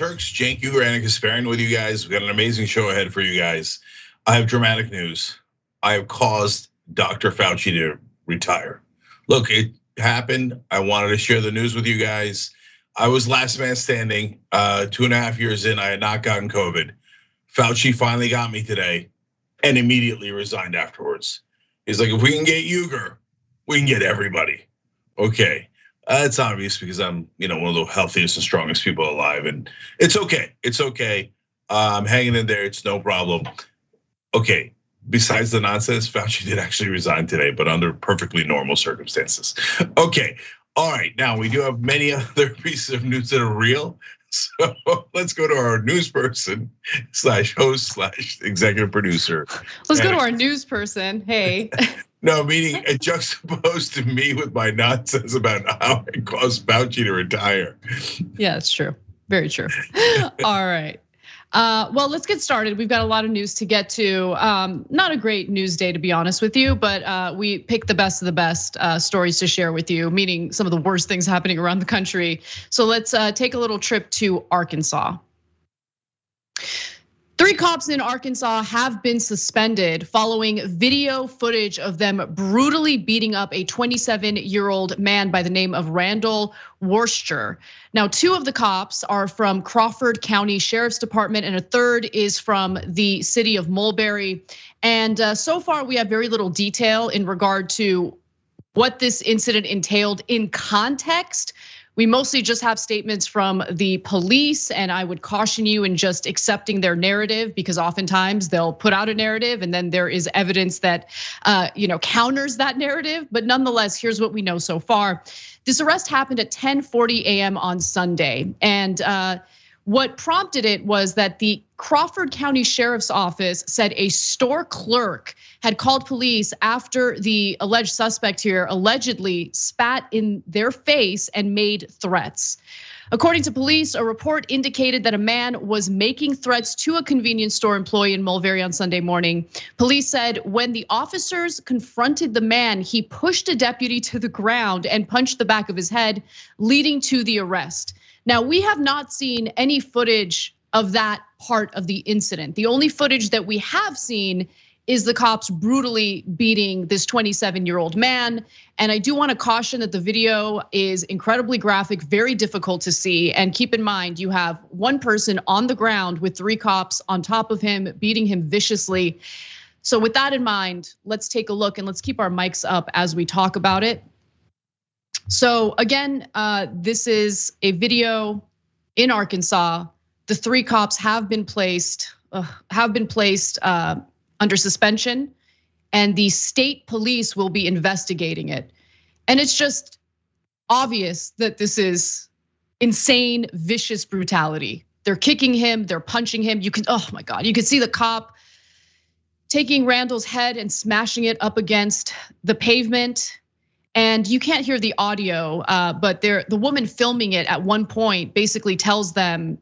Turks, Cenk, Uygur, and Kasparian with you guys. We've got an amazing show ahead for you guys. I have dramatic news. I have caused Dr. Fauci to retire. Look, it happened. I wanted to share the news with you guys. I was last man standing, 2.5 years in, I had not gotten COVID. Fauci finally got me today and immediately resigned afterwards. He's like, if we can get Uygur, we can get everybody. Okay. It's obvious because I'm, one of the healthiest and strongest people alive, and it's okay. It's okay. I'm hanging in there. It's no problem. Okay. Besides the nonsense, Fauci did actually resign today, but under perfectly normal circumstances. Okay. All right. Now we do have many other pieces of news that are real. So let's go to our news person / host / executive producer. Let's go to our news person. Hey. No, meaning juxtaposed to me with my nonsense about how I caused Fauci to retire. Yeah, it's true. Very true. All right. Well, let's get started. We've got a lot of news to get to. Not a great news day, to be honest with you, but we picked the best of the best stories to share with you, meaning some of the worst things happening around the country. So let's take a little trip to Arkansas. 3 cops in Arkansas have been suspended following video footage of them brutally beating up a 27-year-old man by the name of Randall Worcester. Now, 2 of the cops are from Crawford County Sheriff's Department, and a third is from the city of Mulberry. And so far, we have very little detail in regard to what this incident entailed in context. We mostly just have statements from the police, and I would caution you in just accepting their narrative, because oftentimes they'll put out a narrative and then there is evidence that counters that narrative. But nonetheless, here's what we know so far. This arrest happened at 10:40 a.m. on Sunday, and what prompted it was that the Crawford County Sheriff's Office said a store clerk had called police after the alleged suspect here allegedly spat in their face and made threats. According to police, a report indicated that a man was making threats to a convenience store employee in Mulberry on Sunday morning. Police said when the officers confronted the man, he pushed a deputy to the ground and punched the back of his head, leading to the arrest. Now, we have not seen any footage of that part of the incident. The only footage that we have seen is the cops brutally beating this 27-year-old man. And I do want to caution that the video is incredibly graphic, very difficult to see. And keep in mind, you have one person on the ground with 3 cops on top of him, beating him viciously. So with that in mind, let's take a look and let's keep our mics up as we talk about it. So again, this is a video in Arkansas. The 3 cops have been placed under suspension, and the state police will be investigating it. And it's just obvious that this is insane, vicious brutality. They're kicking him, they're punching him. Oh my God, you can see the cop taking Randall's head and smashing it up against the pavement. And you can't hear the audio, but the woman filming it at one point basically tells them,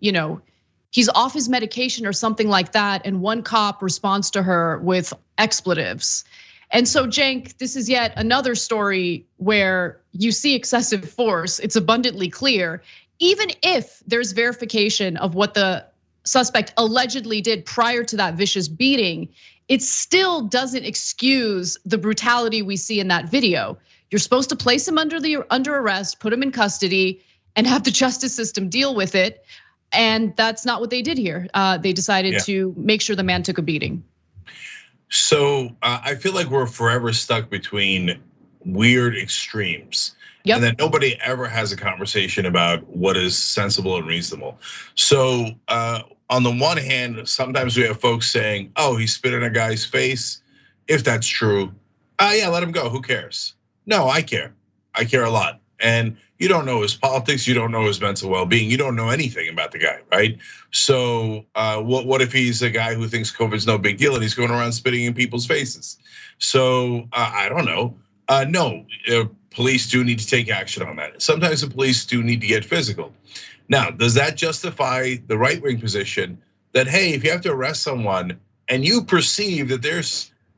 he's off his medication or something like that. And one cop responds to her with expletives. And so, Cenk, this is yet another story where you see excessive force. It's abundantly clear. Even if there's verification of what the suspect allegedly did prior to that vicious beating, it still doesn't excuse the brutality we see in that video. You're supposed to place him under arrest, put him in custody, and have the justice system deal with it. And that's not what they did here. They decided to make sure the man took a beating. So I feel like we're forever stuck between weird extremes. Yep. And then nobody ever has a conversation about what is sensible and reasonable. So on the one hand, sometimes we have folks saying, oh, he spit in a guy's face. If that's true, yeah, let him go, who cares? No, I care. I care a lot. And you don't know his politics, you don't know his mental well-being, you don't know anything about the guy, right? So what if he's a guy who thinks COVID's no big deal and he's going around spitting in people's faces? So I don't know. No, police do need to take action on that. Sometimes the police do need to get physical. Now, does that justify the right-wing position that, hey, if you have to arrest someone and you perceive that they're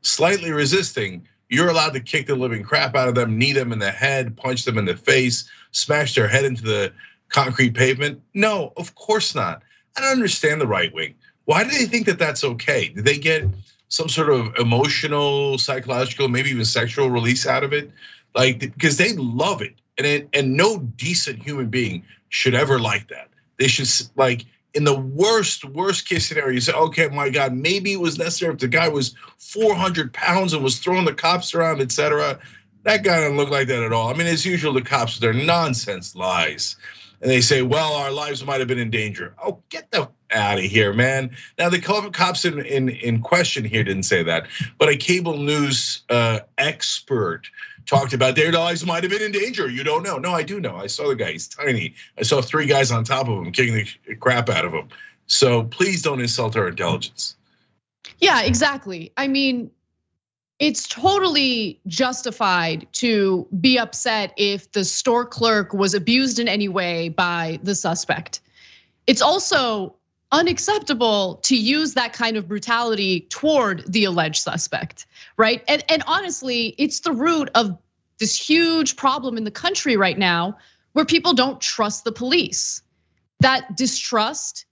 slightly resisting, you're allowed to kick the living crap out of them, knee them in the head, punch them in the face, smash their head into the concrete pavement? No, of course not. I don't understand the right wing. Why do they think that that's okay? Did they get some sort of emotional, psychological, maybe even sexual release out of it? Like, because they love it, and no decent human being should ever like that. They should, like, in the worst case scenario, you say, okay, my God, maybe it was necessary if the guy was 400 pounds and was throwing the cops around, etc. That guy didn't look like that at all. I mean, as usual, the cops, they're nonsense lies. And they say, well, our lives might have been in danger. Oh, get the out of here, man. Now, the cops in question here didn't say that, but a cable news expert talked about their lives might have been in danger. You don't know. No, I do know. I saw the guy, he's tiny. I saw 3 guys on top of him, kicking the crap out of him. So please don't insult our intelligence. Yeah, exactly. I mean, it's totally justified to be upset if the store clerk was abused in any way by the suspect. It's also unacceptable to use that kind of brutality toward the alleged suspect, right? And honestly, it's the root of this huge problem in the country right now where people don't trust the police. That distrust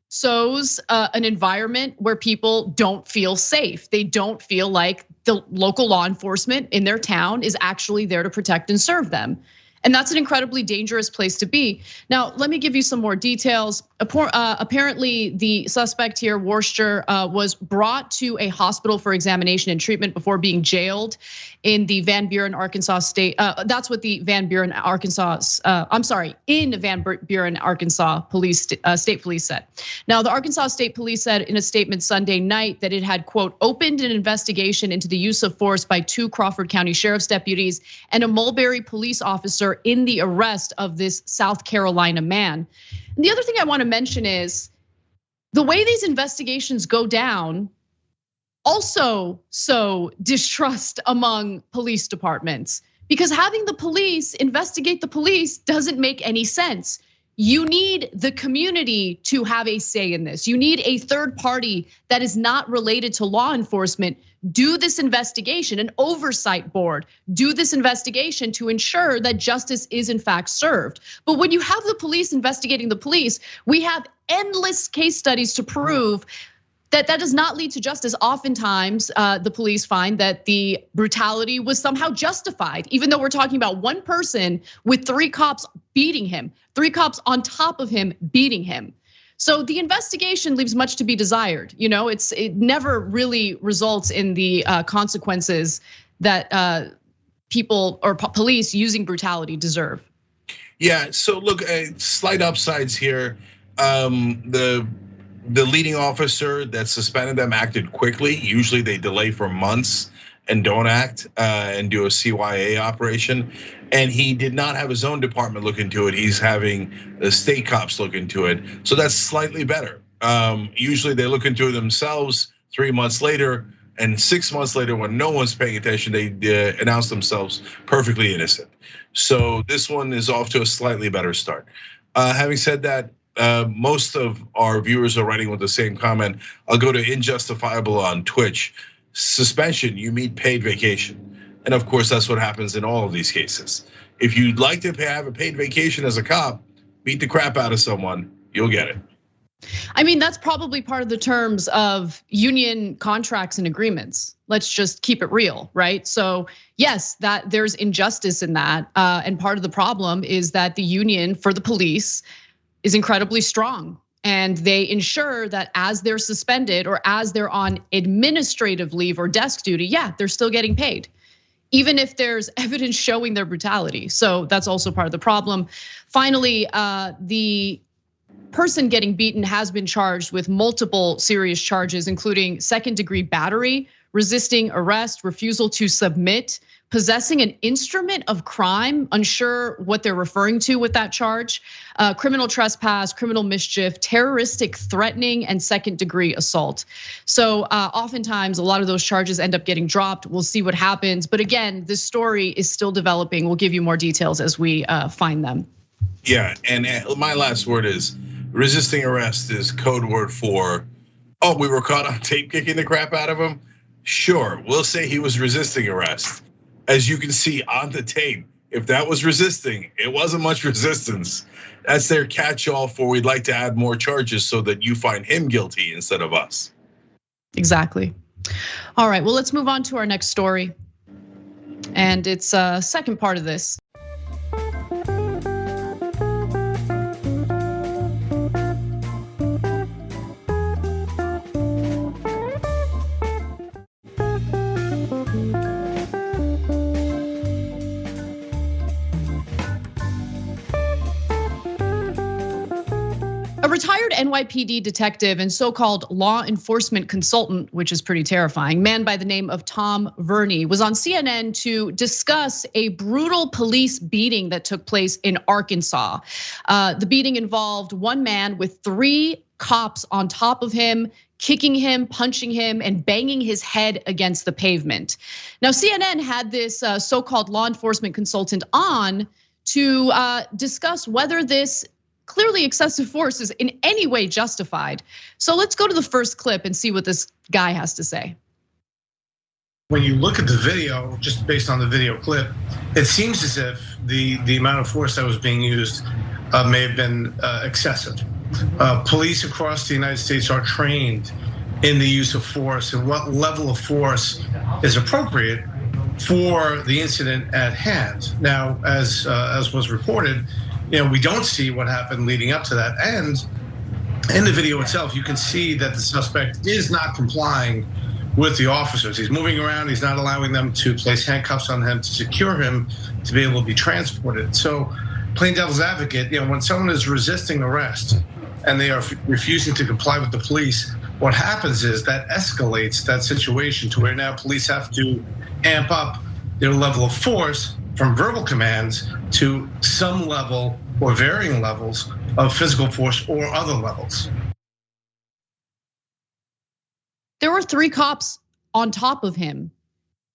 sows an environment where people don't feel safe. They don't feel like the local law enforcement in their town is actually there to protect and serve them. And that's an incredibly dangerous place to be. Now, let me give you some more details. Apparently, the suspect here, Worcester, was brought to a hospital for examination and treatment before being jailed in the Van Buren, Arkansas state. That's what the Van Buren, Arkansas, in Van Buren, Arkansas police, state police said. Now, the Arkansas State Police said in a statement Sunday night that it had, quote, opened an investigation into the use of force by 2 Crawford County Sheriff's deputies and a Mulberry police officer in the arrest of this South Carolina man. And the other thing I want to mention is the way these investigations go down also sow distrust among police departments, because having the police investigate the police doesn't make any sense. You need the community to have a say in this. You need a third party that is not related to law enforcement do this investigation, an oversight board, do this investigation to ensure that justice is in fact served. But when you have the police investigating the police, we have endless case studies to prove that does not lead to justice. Oftentimes, the police find that the brutality was somehow justified, even though we're talking about one person with 3 cops beating him, 3 cops on top of him beating him. So the investigation leaves much to be desired. It never really results in the consequences that people or police using brutality deserve. Yeah, so look, slight upsides here. The leading officer that suspended them acted quickly. Usually they delay for months and don't act and do a CYA operation. And he did not have his own department look into it. He's having the state cops look into it. So that's slightly better. Usually they look into it themselves 3 months later, and 6 months later when no one's paying attention, they announce themselves perfectly innocent. So this one is off to a slightly better start. Having said that, most of our viewers are writing with the same comment. I'll go to Injustifiable on Twitch. Suspension, you mean paid vacation. And of course, that's what happens in all of these cases. If you'd like to have a paid vacation as a cop, beat the crap out of someone, you'll get it. I mean, that's probably part of the terms of union contracts and agreements. Let's just keep it real, right? So yes, that there's injustice in that. And part of the problem is that the union for the police is incredibly strong. And they ensure that as they're suspended or as they're on administrative leave or desk duty, yeah, they're still getting paid, even if there's evidence showing their brutality. So that's also part of the problem. Finally, the person getting beaten has been charged with multiple serious charges, including 2nd-degree battery, resisting arrest, refusal to submit, possessing an instrument of crime, unsure what they're referring to with that charge, criminal trespass, criminal mischief, terroristic threatening, and 2nd-degree assault. So oftentimes a lot of those charges end up getting dropped. We'll see what happens. But again, this story is still developing. We'll give you more details as we find them. Yeah, and my last word is resisting arrest is code word for, oh, we were caught on tape kicking the crap out of him. Sure, we'll say he was resisting arrest. As you can see on the tape, if that was resisting, it wasn't much resistance. That's their catch-all for we'd like to add more charges so that you find him guilty instead of us. Exactly. All right, well, let's move on to our next story. And it's a second part of this. A retired NYPD detective and so-called law enforcement consultant, which is pretty terrifying, man by the name of Tom Verney, was on CNN to discuss a brutal police beating that took place in Arkansas. The beating involved one man with 3 cops on top of him, kicking him, punching him, and banging his head against the pavement. Now, CNN had this so-called law enforcement consultant on to discuss whether this clearly excessive force is in any way justified. So let's go to the first clip and see what this guy has to say. When you look at the video, just based on the video clip, it seems as if the amount of force that was being used may have been excessive. Police across the United States are trained in the use of force and what level of force is appropriate for the incident at hand. Now, as was reported, we don't see what happened leading up to that. And in the video itself, you can see that the suspect is not complying with the officers. He's moving around. He's not allowing them to place handcuffs on him to secure him to be able to be transported. So, plain devil's advocate, when someone is resisting arrest and they are refusing to comply with the police, what happens is that escalates that situation to where now police have to amp up their level of force from verbal commands to some level or varying levels of physical force or other levels. There were 3 cops on top of him.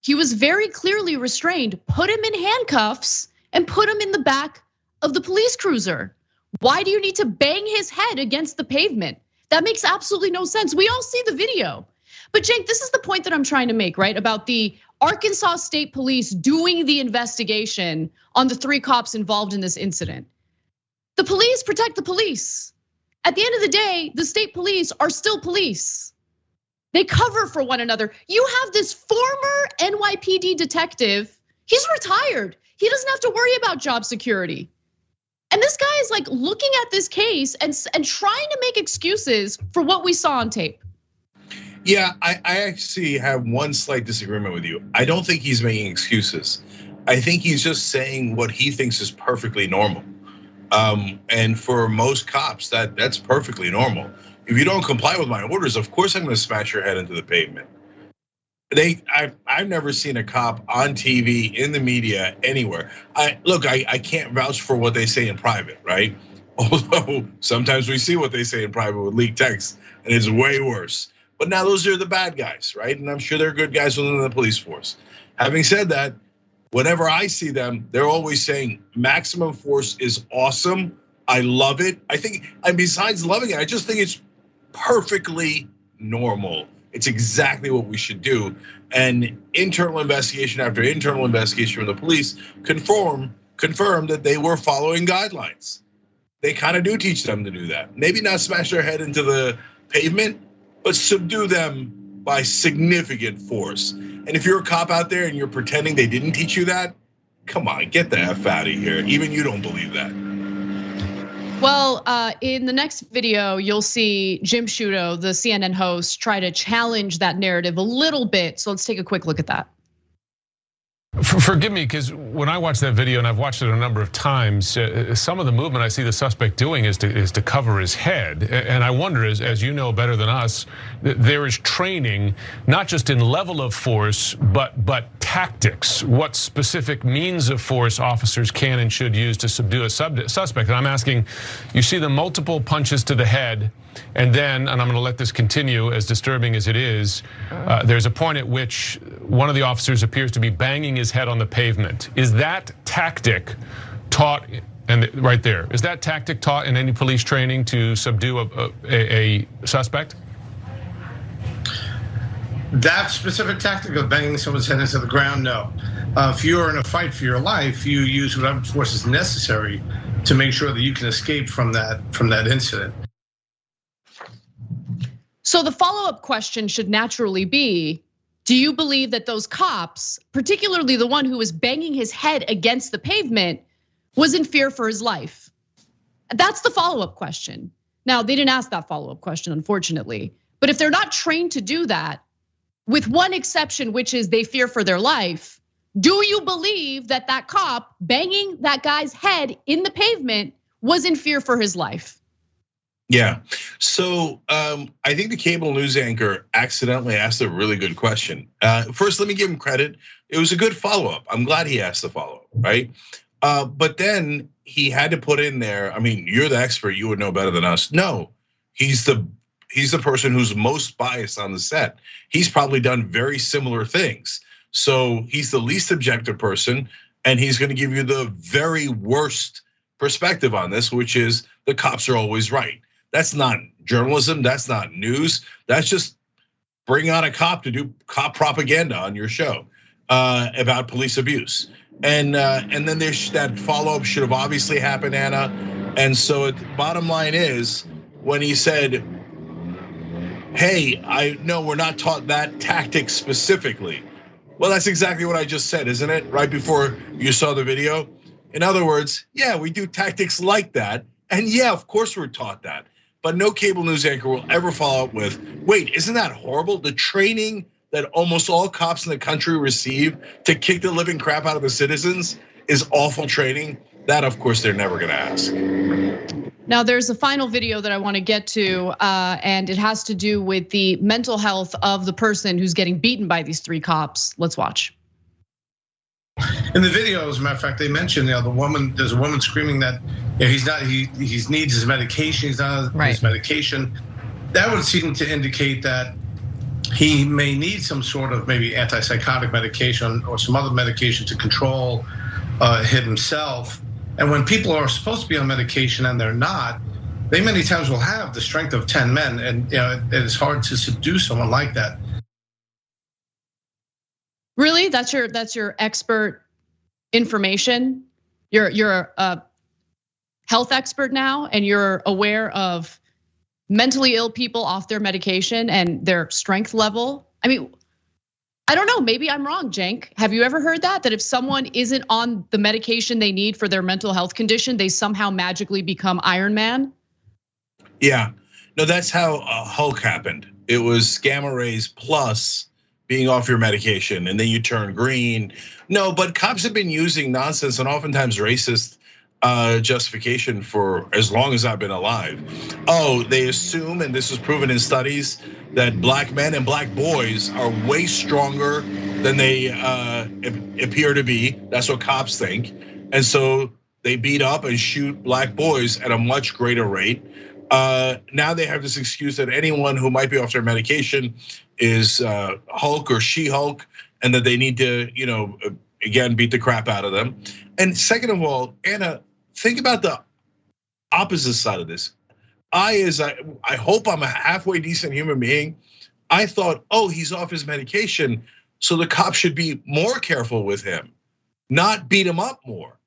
He was very clearly restrained. Put him in handcuffs and put him in the back of the police cruiser. Why do you need to bang his head against the pavement? That makes absolutely no sense. We all see the video. But Cenk, this is the point that I'm trying to make, right? About the Arkansas State Police doing the investigation on the 3 cops involved in this incident. The police protect the police. At the end of the day, the state police are still police. They cover for one another. You have this former NYPD detective, he's retired. He doesn't have to worry about job security. And this guy is like looking at this case and trying to make excuses for what we saw on tape. Yeah, I actually have one slight disagreement with you. I don't think he's making excuses. I think he's just saying what he thinks is perfectly normal. And for most cops, that's perfectly normal. If you don't comply with my orders, of course I'm gonna smash your head into the pavement. I've never seen a cop on TV, in the media, anywhere. I can't vouch for what they say in private, right? Although sometimes we see what they say in private with leaked texts, and it's way worse. But now those are the bad guys, right? And I'm sure they're good guys within the police force. Having said that, whenever I see them, they're always saying maximum force is awesome. I love it. I think, and besides loving it, I just think it's perfectly normal. It's exactly what we should do. And internal investigation after internal investigation from the police confirm that they were following guidelines. They kind of do teach them to do that. Maybe not smash their head into the pavement, but subdue them by significant force. And if you're a cop out there and you're pretending they didn't teach you that, come on, get the F out of here. Even you don't believe that. Well, in the next video, you'll see Jim Sciutto, the CNN host, try to challenge that narrative a little bit. So let's take a quick look at that. Forgive me, because when I watch that video, and I've watched it a number of times, some of the movement I see the suspect doing is to cover his head. And I wonder, as you know better than us, there is training, not just in level of force, but tactics, what specific means of force officers can and should use to subdue a suspect. And I'm asking, you see the multiple punches to the head, and then, and I'm gonna let this continue, as disturbing as it is, there's a point at which one of the officers appears to be banging his head on the pavement. Is that tactic taught, and right there, is that tactic taught in any police training to subdue a suspect? That specific tactic of banging someone's head into the ground, no. If you're in a fight for your life, you use whatever force is necessary to make sure that you can escape from that incident. So the follow-up question should naturally be, do you believe that those cops, particularly the one who was banging his head against the pavement, was in fear for his life? That's the follow-up question. Now, they didn't ask that follow-up question, unfortunately. But if they're not trained to do that, with one exception, which is they fear for their life, do you believe that that cop banging that guy's head in the pavement was in fear for his life? Yeah, so I think the cable news anchor accidentally asked a really good question. First, let me give him credit. It was a good follow-up. I'm glad he asked the follow-up, right? But then he had to put in there, I mean, you're the expert, you would know better than us. No, he's the person who's most biased on the set. He's probably done very similar things. So he's the least objective person, and he's gonna give you the very worst perspective on this, which is the cops are always right. That's not journalism, that's not news. That's just bring on a cop to do cop propaganda on your show about police abuse. And then there's that follow-up should have obviously happened, Anna. And so the bottom line is, when he said, hey, I know we're not taught that tactic specifically. Well, that's exactly what I just said, isn't it? Right before you saw the video. In other words, yeah, we do tactics like that. And yeah, of course we're taught that. But no cable news anchor will ever follow up with, wait, isn't that horrible? The training that almost all cops in the country receive to kick the living crap out of the citizens is awful training. That, of course, they're never gonna ask. Now, there's a final video that I wanna get to, and it has to do with the mental health of the person who's getting beaten by these 3 cops. Let's watch. In the video, as a matter of fact, they mentioned, there's a woman screaming that he needs his medication, he's not on his medication. That would seem to indicate that he may need some sort of maybe antipsychotic medication or some other medication to control himself. And when people are supposed to be on medication and they're not, they many times will have the strength of 10 men, and it's hard to subdue someone like that. Really, that's your expert information? You're a health expert now, and you're aware of mentally ill people off their medication and their strength level? I mean, I don't know, maybe I'm wrong, Cenk. Have you ever heard that if someone isn't on the medication they need for their mental health condition, they somehow magically become Iron Man? Yeah, no, that's how Hulk happened. It was gamma rays plus being off your medication, and then you turn green. No, but cops have been using nonsense and oftentimes racist justification for as long as I've been alive. Oh, they assume, and this was proven in studies, that black men and black boys are way stronger than they appear to be. That's what cops think. And so they beat up and shoot black boys at a much greater rate. Now they have this excuse that anyone who might be off their medication is Hulk or She-Hulk, and that they need to, again, beat the crap out of them. And second of all, Anna, think about the opposite side of this. I hope I'm a halfway decent human being. I thought, oh, he's off his medication, so the cop should be more careful with him, not beat him up more.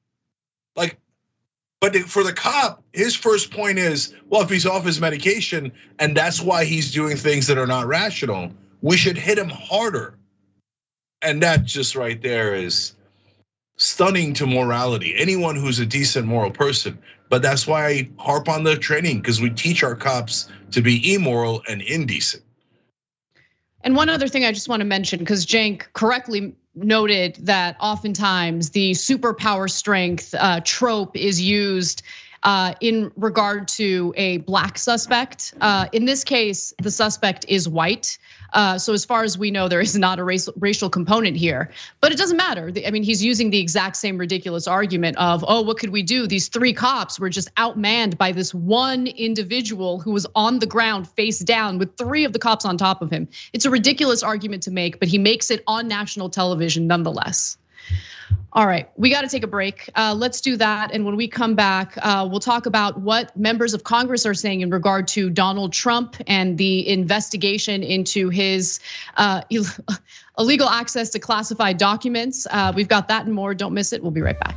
But for the cop, his first point is, well, if he's off his medication and that's why he's doing things that are not rational, we should hit him harder. And that just right there is stunning to morality. Anyone who's a decent moral person. But that's why I harp on the training, because we teach our cops to be immoral and indecent. And one other thing I just want to mention, because Cenk correctly noted that oftentimes the superpower strength trope is used in regard to a black suspect. In this case, the suspect is white. So as far as we know, there is not a racial component here, but it doesn't matter. I mean, he's using the exact same ridiculous argument of, oh, what could we do? These 3 cops were just outmanned by this one individual who was on the ground face down with 3 of the cops on top of him. It's a ridiculous argument to make, but he makes it on national television nonetheless. All right, we got to take a break. Let's do that. And when we come back, we'll talk about what members of Congress are saying in regard to Donald Trump and the investigation into his illegal access to classified documents. We've got that and more. Don't miss it. We'll be right back.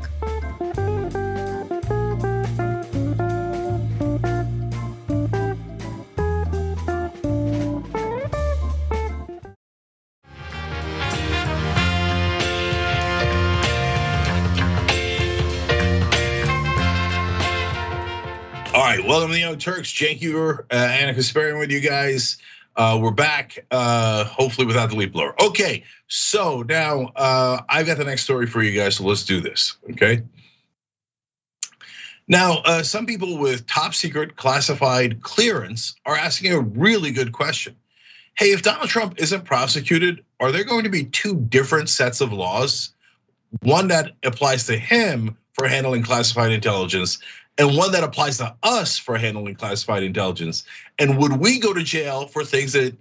All right, welcome to the Young Turks. Cenk, Uygur, and Kasparian with you guys. We're back, hopefully without the lead blower. Okay, so now I've got the next story for you guys, so let's do this, okay? Now, some people with top secret classified clearance are asking a really good question. Hey, if Donald Trump isn't prosecuted, are there going to be two different sets of laws? One that applies to him for handling classified intelligence, and one that applies to us for handling classified intelligence? And would we go to jail for things that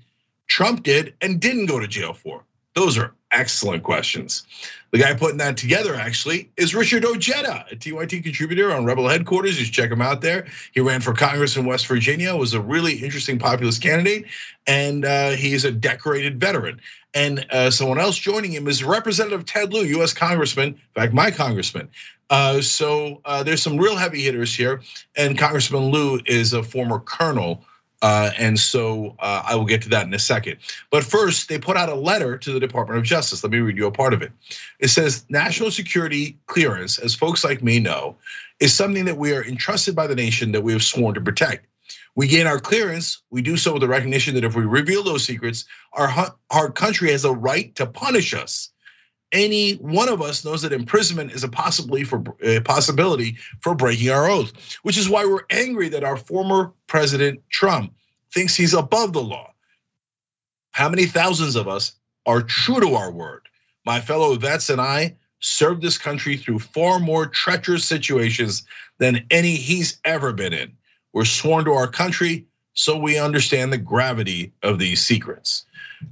Trump did and didn't go to jail for? Those are excellent questions. The guy putting that together actually is Richard Ojeda, a TYT contributor on Rebel Headquarters. You should check him out there. He ran for Congress in West Virginia, was a really interesting populist candidate, and he's a decorated veteran. And someone else joining him is Representative Ted Lieu, US Congressman, in fact, my congressman. So there's some real heavy hitters here, and Congressman Lieu is a former colonel. And so I will get to that in a second. But first, they put out a letter to the Department of Justice. Let me read you a part of it. It says, national security clearance, as folks like me know, is something that we are entrusted by the nation that we have sworn to protect. We gain our clearance, we do so with the recognition that if we reveal those secrets, our country has a right to punish us. Any one of us knows that imprisonment is a possibility for breaking our oath, which is why we're angry that our former President Trump thinks he's above the law. How many thousands of us are true to our word? My fellow vets and I served this country through far more treacherous situations than any he's ever been in. We're sworn to our country, so we understand the gravity of these secrets.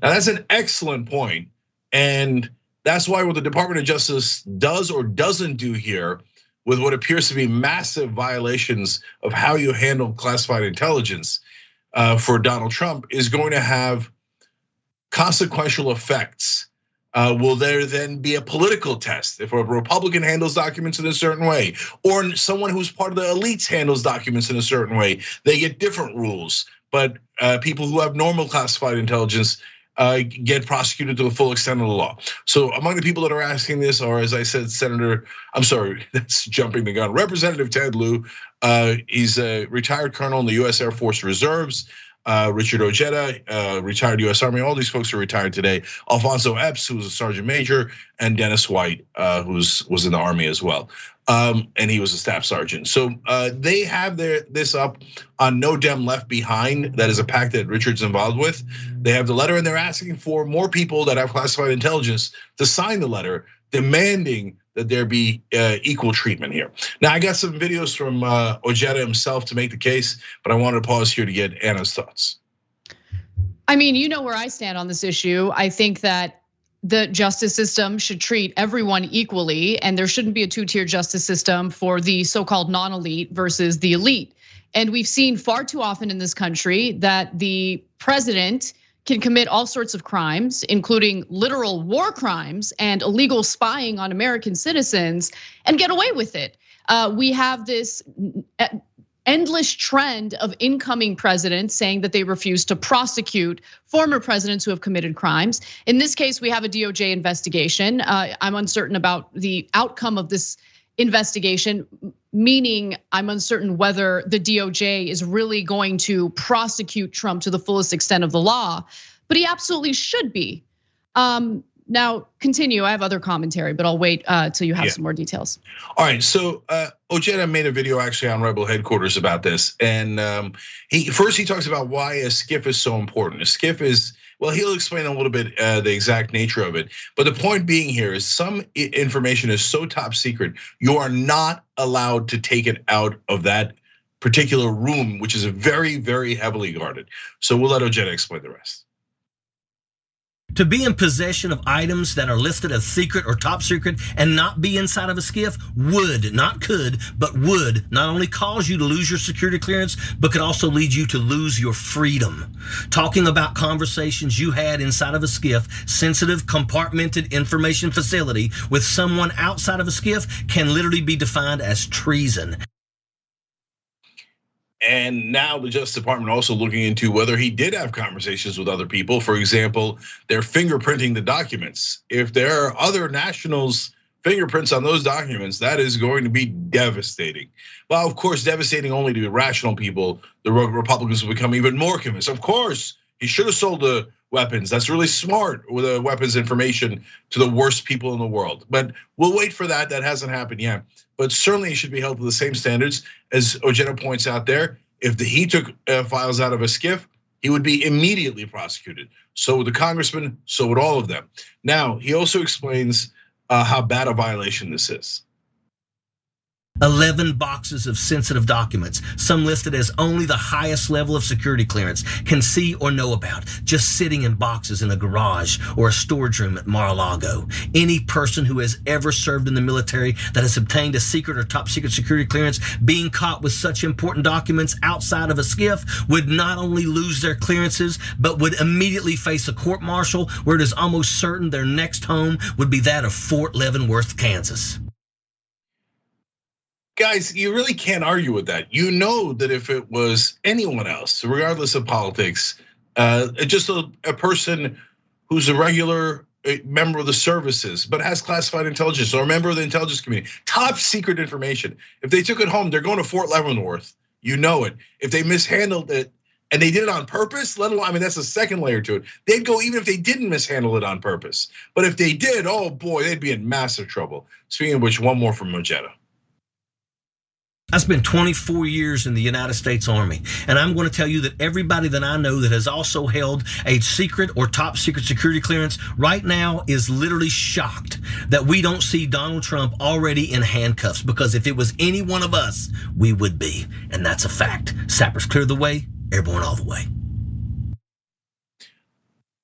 Now that's an excellent point, and that's why what the Department of Justice does or doesn't do here with what appears to be massive violations of how you handle classified intelligence for Donald Trump is going to have consequential effects. Will there then be a political test? If a Republican handles documents in a certain way, or someone who's part of the elites handles documents in a certain way, they get different rules. But people who have normal classified intelligence get prosecuted to the full extent of the law. So among the people that are asking this are, as I said, that's jumping the gun. Representative Ted Lieu, he's a retired colonel in the US Air Force Reserves. Richard Ojeda, retired US Army. All these folks are retired today. Alfonso Epps, who was a sergeant major, and Dennis White, who was in the Army as well. And he was a staff sergeant. So they have this up on No Dem Left Behind. That is a pact that Richard's involved with. They have the letter, and they're asking for more people that have classified intelligence to sign the letter, demanding that there be equal treatment here. Now, I got some videos from Ojeda himself to make the case, but I wanted to pause here to get Anna's thoughts. I mean, you know where I stand on this issue. I think that the justice system should treat everyone equally, and there shouldn't be a two-tier justice system for the so-called non-elite versus the elite. And we've seen far too often in this country that the president can commit all sorts of crimes, including literal war crimes and illegal spying on American citizens, and get away with it. We have this endless trend of incoming presidents saying that they refuse to prosecute former presidents who have committed crimes. In this case, we have a DOJ investigation. I'm uncertain about the outcome of this investigation, meaning I'm uncertain whether the DOJ is really going to prosecute Trump to the fullest extent of the law, but he absolutely should be. Now, continue. I have other commentary, but I'll wait till you have some more details. All right, so Ojeda made a video actually on Rebel Headquarters about this, and he talks about why a SCIF is so important. A SCIF is, well, he'll explain a little bit the exact nature of it, but the point being here is some information is so top secret, you are not allowed to take it out of that particular room, which is very, very heavily guarded. So we'll let Ojeda explain the rest. To be in possession of items that are listed as secret or top secret and not be inside of a SCIF would, not could, but would not only cause you to lose your security clearance, but could also lead you to lose your freedom. Talking about conversations you had inside of a SCIF, sensitive, compartmented information facility with someone outside of a SCIF can literally be defined as treason. And now the Justice Department also looking into whether he did have conversations with other people. For example, they're fingerprinting the documents. If there are other nationals' fingerprints on those documents, that is going to be devastating. Well, of course, devastating only to rational people. The Republicans will become even more convinced. Of course, he should have sold the weapons. That's really smart with the weapons information to the worst people in the world. But we'll wait for that. That hasn't happened yet. But certainly he should be held to the same standards as Ojeda points out there. If he took files out of a SCIF, he would be immediately prosecuted. So would the congressman, so would all of them. Now, he also explains how bad a violation this is. 11 boxes of sensitive documents, some listed as only the highest level of security clearance can see or know about, just sitting in boxes in a garage or a storage room at Mar-a-Lago. Any person who has ever served in the military that has obtained a secret or top secret security clearance being caught with such important documents outside of a SCIF would not only lose their clearances, but would immediately face a court martial where it is almost certain their next home would be that of Fort Leavenworth, Kansas. Guys, you really can't argue with that. You know that if it was anyone else, regardless of politics, just a person who's a regular member of the services, but has classified intelligence or a member of the intelligence community, top secret information. If they took it home, they're going to Fort Leavenworth. You know it. If they mishandled it and they did it on purpose, let alone, I mean, that's a second layer to it. They'd go even if they didn't mishandle it on purpose. But if they did, oh boy, they'd be in massive trouble. Speaking of which, one more from Ojeda. I spent 24 years in the United States Army, and I'm going to tell you that everybody that I know that has also held a secret or top secret security clearance right now is literally shocked that we don't see Donald Trump already in handcuffs, because if it was any one of us, we would be, and that's a fact. Sappers clear the way, airborne all the way.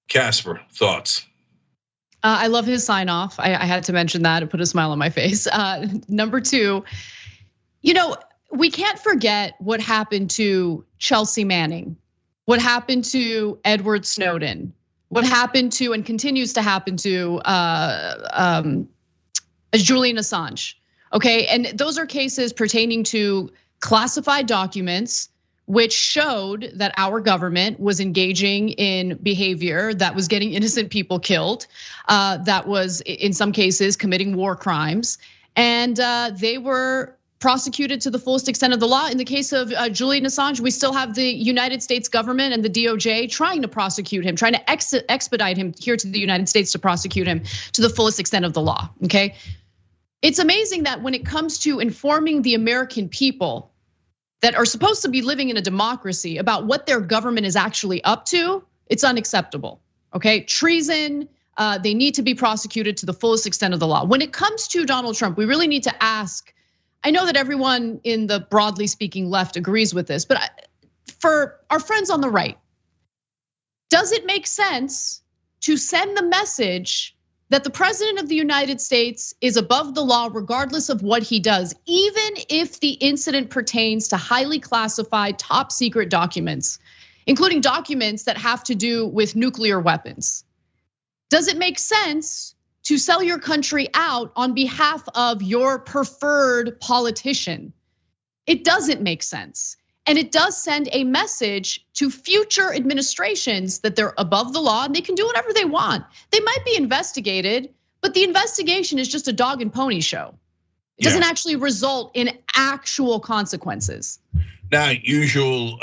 Casper, thoughts? I love his sign off. I had to mention that and put a smile on my face. Number two, you know, we can't forget what happened to Chelsea Manning, what happened to Edward Snowden, what happened to and continues to happen to Julian Assange. Okay, and those are cases pertaining to classified documents which showed that our government was engaging in behavior that was getting innocent people killed, that was in some cases committing war crimes, and they were prosecuted to the fullest extent of the law. In the case of Julian Assange, we still have the United States government and the DOJ trying to prosecute him, trying to expedite him here to the United States to prosecute him to the fullest extent of the law, okay? It's amazing that when it comes to informing the American people that are supposed to be living in a democracy about what their government is actually up to, it's unacceptable, okay? Treason, they need to be prosecuted to the fullest extent of the law. When it comes to Donald Trump, we really need to ask, I know that everyone in the broadly speaking left agrees with this, but for our friends on the right, does it make sense to send the message that the president of the United States is above the law regardless of what he does, even if the incident pertains to highly classified top secret documents, including documents that have to do with nuclear weapons? Does it make sense to sell your country out on behalf of your preferred politician? It doesn't make sense. And it does send a message to future administrations that they're above the law and they can do whatever they want. They might be investigated, but the investigation is just a dog and pony show. It doesn't actually result in actual consequences. Now, usual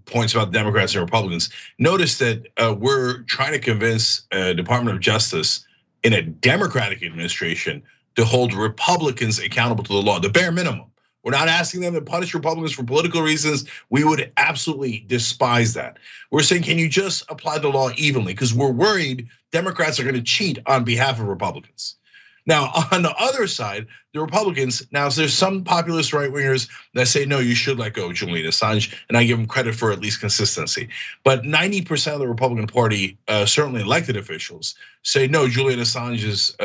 points about Democrats and Republicans. Notice that we're trying to convince Department of Justice in a Democratic administration to hold Republicans accountable to the law, the bare minimum. We're not asking them to punish Republicans for political reasons. We would absolutely despise that. We're saying, can you just apply the law evenly? Because we're worried Democrats are gonna cheat on behalf of Republicans. Now, on the other side, the Republicans, now there's some populist right-wingers that say, no, you should let go of Julian Assange, and I give them credit for at least consistency. But 90% of the Republican Party, certainly elected officials, say, no, Julian Assange is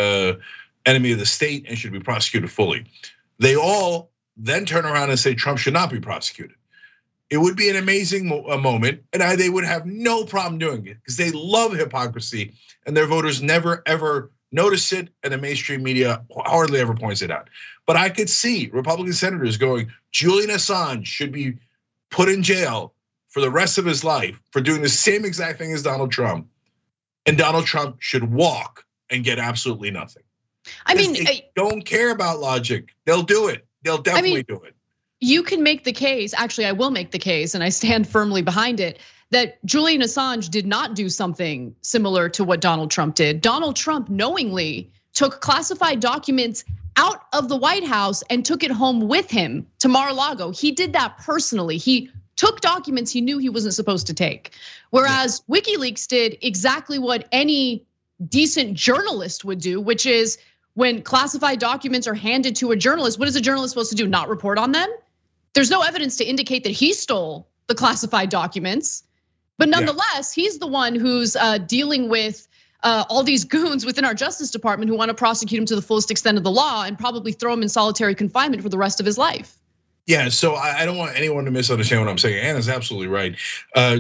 enemy of the state and should be prosecuted fully. They all then turn around and say Trump should not be prosecuted. It would be an amazing moment, and they would have no problem doing it because they love hypocrisy, and their voters never, ever notice it, and the mainstream media hardly ever points it out. But I could see Republican senators going, Julian Assange should be put in jail for the rest of his life for doing the same exact thing as Donald Trump. And Donald Trump should walk and get absolutely nothing. I mean, they don't care about logic. They'll do it. They'll definitely do it. You can make the case, actually I will make the case, and I stand firmly behind it, that Julian Assange did not do something similar to what Donald Trump did. Donald Trump knowingly took classified documents out of the White House and took it home with him to Mar-a-Lago. He did that personally. He took documents he knew he wasn't supposed to take. Whereas WikiLeaks did exactly what any decent journalist would do, which is when classified documents are handed to a journalist, what is a journalist supposed to do? Not report on them? There's no evidence to indicate that he stole the classified documents. But nonetheless, he's the one who's dealing with all these goons within our Justice Department who want to prosecute him to the fullest extent of the law and probably throw him in solitary confinement for the rest of his life. Yeah, so I don't want anyone to misunderstand what I'm saying. Anna's absolutely right.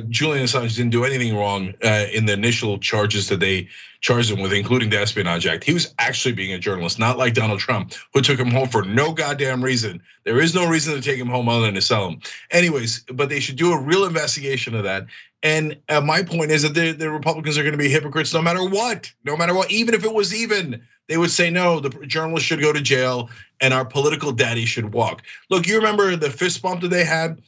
Julian Assange didn't do anything wrong in the initial charges that they charged him with, including the Espionage Act. He was actually being a journalist, not like Donald Trump, who took him home for no goddamn reason. There is no reason to take him home other than to sell him. Anyways, but they should do a real investigation of that. And my point is that the Republicans are going to be hypocrites no matter what, even if it was even. They would say, no, the journalists should go to jail and our political daddy should walk. Look, you remember the fist bump that they had?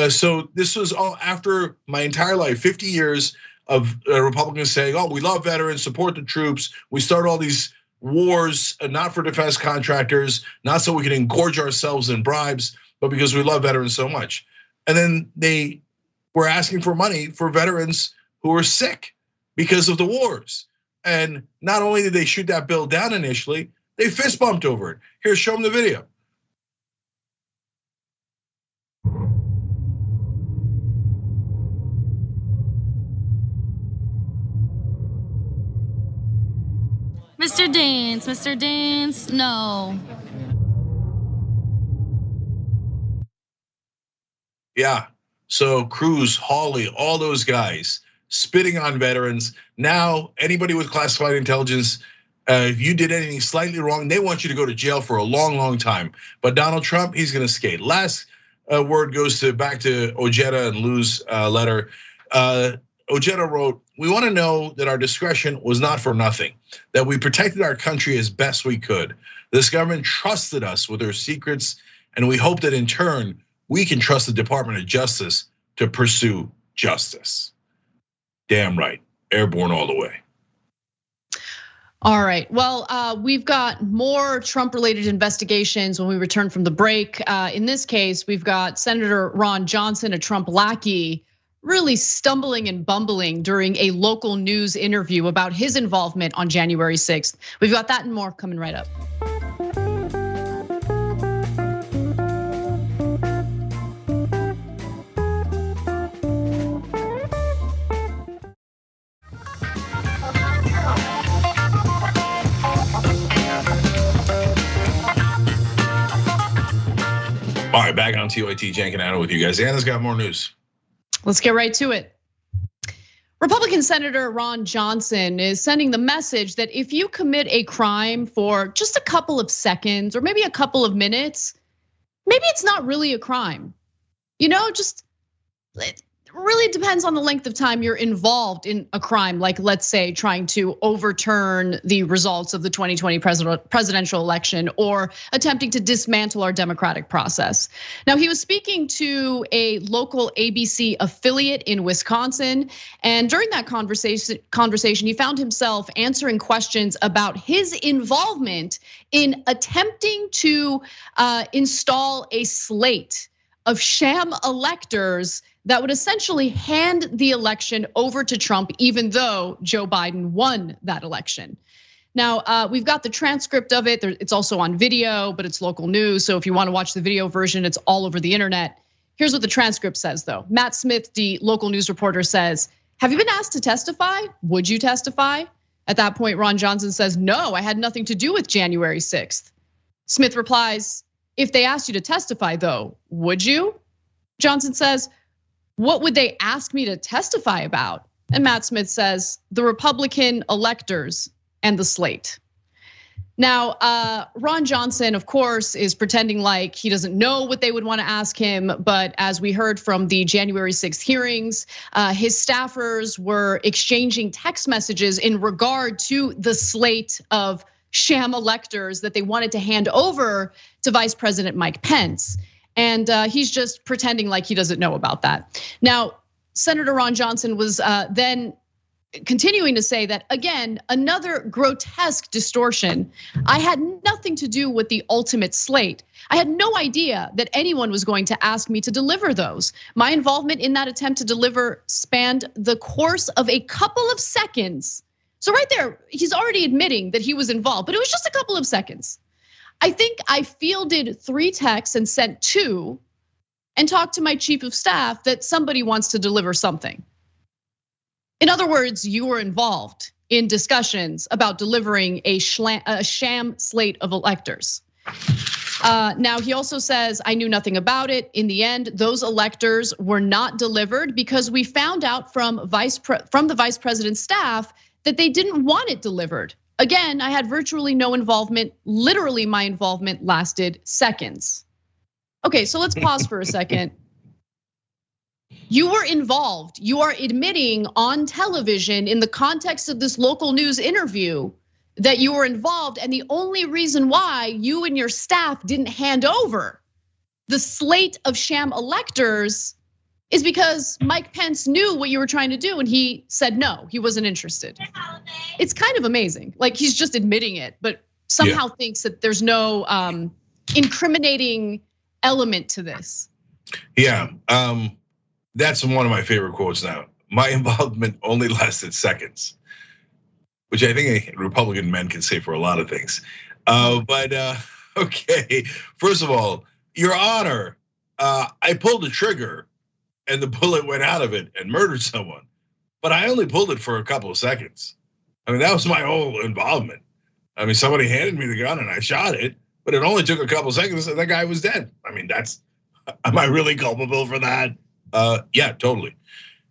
So this was all after my entire life, 50 years of Republicans saying, oh, we love veterans, support the troops. We start all these wars, not for defense contractors, not so we can engorge ourselves in bribes, but because we love veterans so much. And then they were asking for money for veterans who were sick because of the wars. And not only did they shoot that bill down initially, they fist bumped over it. Here, show them the video. Mr. Dance, no. Yeah, so Cruz, Hawley, all those guys spitting on veterans. Now, anybody with classified intelligence, if you did anything slightly wrong, they want you to go to jail for a long, long time. But Donald Trump, he's gonna skate. Last word goes back to Ojeda and Lou's letter. Ojeda wrote, we wanna know that our discretion was not for nothing, that we protected our country as best we could. This government trusted us with their secrets, and we hope that in turn, we can trust the Department of Justice to pursue justice. Damn right, airborne all the way. All right, well, we've got more Trump-related investigations when we return from the break. In this case, we've got Senator Ron Johnson, a Trump lackey, really stumbling and bumbling during a local news interview about his involvement on January 6th. We've got that and more coming right up. All right, back on TYT, Cenk and Anna with you guys. Anna's got more news. Let's get right to it. Republican Senator Ron Johnson is sending the message that if you commit a crime for just a couple of seconds or maybe a couple of minutes, maybe it's not really a crime. Just it really depends on the length of time you're involved in a crime, like let's say trying to overturn the results of the 2020 presidential election or attempting to dismantle our democratic process. Now, he was speaking to a local ABC affiliate in Wisconsin, and during that conversation, he found himself answering questions about his involvement in attempting to install a slate of sham electors that would essentially hand the election over to Trump, even though Joe Biden won that election. Now, we've got the transcript of it. It's also on video, but it's local news. So if you want to watch the video version, it's all over the internet. Here's what the transcript says, though. Matt Smith, the local news reporter, says, "Have you been asked to testify? Would you testify?" At that point, Ron Johnson says, "No, I had nothing to do with January 6th. Smith replies, "If they asked you to testify, though, would you?" Johnson says, "What would they ask me to testify about?" And Matt Smith says, "The Republican electors and the slate." Now, Ron Johnson, of course, is pretending like he doesn't know what they would want to ask him. But as we heard from the January 6th hearings, his staffers were exchanging text messages in regard to the slate of sham electors that they wanted to hand over to Vice President Mike Pence. And he's just pretending like he doesn't know about that. Now, Senator Ron Johnson was then continuing to say that, again, another grotesque distortion. I had nothing to do with the ultimate slate. I had no idea that anyone was going to ask me to deliver those. My involvement in that attempt to deliver spanned the course of a couple of seconds. So right there, he's already admitting that he was involved, but it was just a couple of seconds. I think I fielded 3 texts and sent 2 and talked to my chief of staff that somebody wants to deliver something. In other words, you were involved in discussions about delivering a sham slate of electors. Now, he also says, "I knew nothing about it. In the end, those electors were not delivered because we found out from the vice president's staff that they didn't want it delivered. Again, I had virtually no involvement. Literally, my involvement lasted seconds." Okay, so let's pause for a second. You were involved. You are admitting on television in the context of this local news interview that you were involved. And the only reason why you and your staff didn't hand over the slate of sham electors is because Mike Pence knew what you were trying to do and he said no, he wasn't interested. It's kind of amazing. Like, he's just admitting it, but somehow thinks that there's no incriminating element to this. Yeah. That's one of my favorite quotes now. My involvement only lasted seconds, which I think a Republican men can say for a lot of things. But okay, first of all, Your Honor, I pulled the trigger and the bullet went out of it and murdered someone, but I only pulled it for a couple of seconds. I mean, that was my whole involvement. I mean, somebody handed me the gun and I shot it, but it only took a couple of seconds and that guy was dead. I mean, am I really culpable for that? Yeah, totally.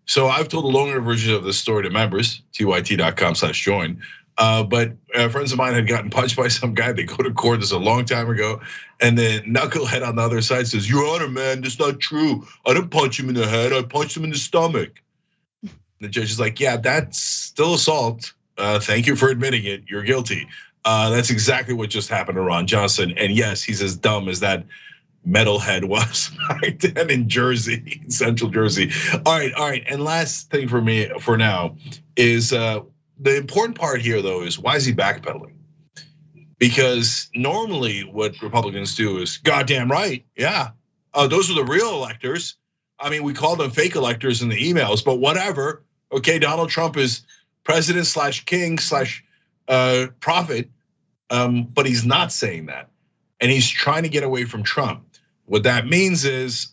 So I've told a longer version of this story to members, tyt.com/join. But friends of mine had gotten punched by some guy. They go to court, this is a long time ago. And the knucklehead on the other side says, "Your Honor, man, that's not true. I didn't punch him in the head, I punched him in the stomach." The judge is like, "Yeah, that's still assault. Thank you for admitting it, you're guilty." That's exactly what just happened to Ron Johnson. And yes, he's as dumb as that metalhead was back then in Jersey, Central Jersey. All right. And last thing for me for now is the important part here, though, is why is he backpedaling? Because normally what Republicans do is, goddamn right, yeah, those are the real electors. I mean, we call them fake electors in the emails, but whatever. Okay, Donald Trump is president/king/prophet, but he's not saying that. And he's trying to get away from Trump. What that means is,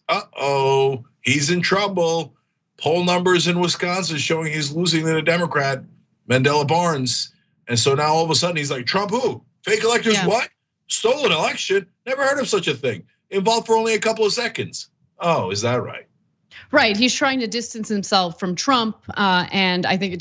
he's in trouble. Poll numbers in Wisconsin showing he's losing to the Democrat, Mandela Barnes. And so now all of a sudden he's like, Trump who? Fake electors what? Stolen election? Never heard of such a thing. Involved for only a couple of seconds. Oh, is that right? Right, he's trying to distance himself from Trump. And I think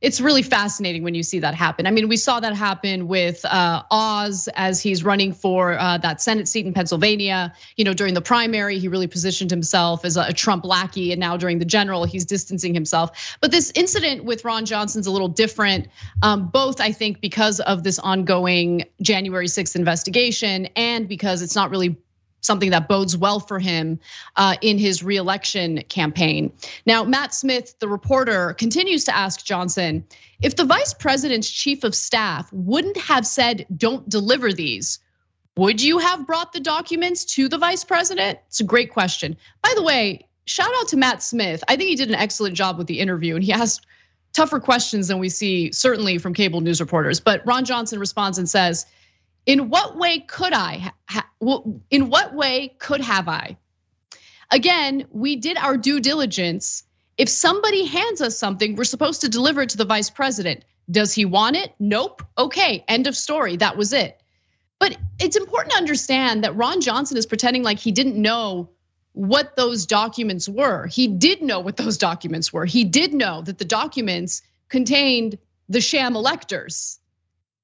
it's really fascinating when you see that happen. I mean, we saw that happen with Oz as he's running for that Senate seat in Pennsylvania. During the primary, he really positioned himself as a Trump lackey, and now during the general, he's distancing himself. But this incident with Ron Johnson's a little different, both I think because of this ongoing January 6th investigation, and because it's not really something that bodes well for him in his reelection campaign. Now, Matt Smith, the reporter, continues to ask Johnson, if the vice president's chief of staff wouldn't have said, don't deliver these, would you have brought the documents to the vice president? It's a great question. By the way, shout out to Matt Smith. I think he did an excellent job with the interview, and he asked tougher questions than we see certainly from cable news reporters. But Ron Johnson responds and says, in what way could I? In what way could have I? Again, we did our due diligence. If somebody hands us something, we're supposed to deliver it to the vice president. Does he want it? Nope. Okay, end of story. That was it. But it's important to understand that Ron Johnson is pretending like he didn't know what those documents were. He did know what those documents were. He did know that the documents contained the sham electors.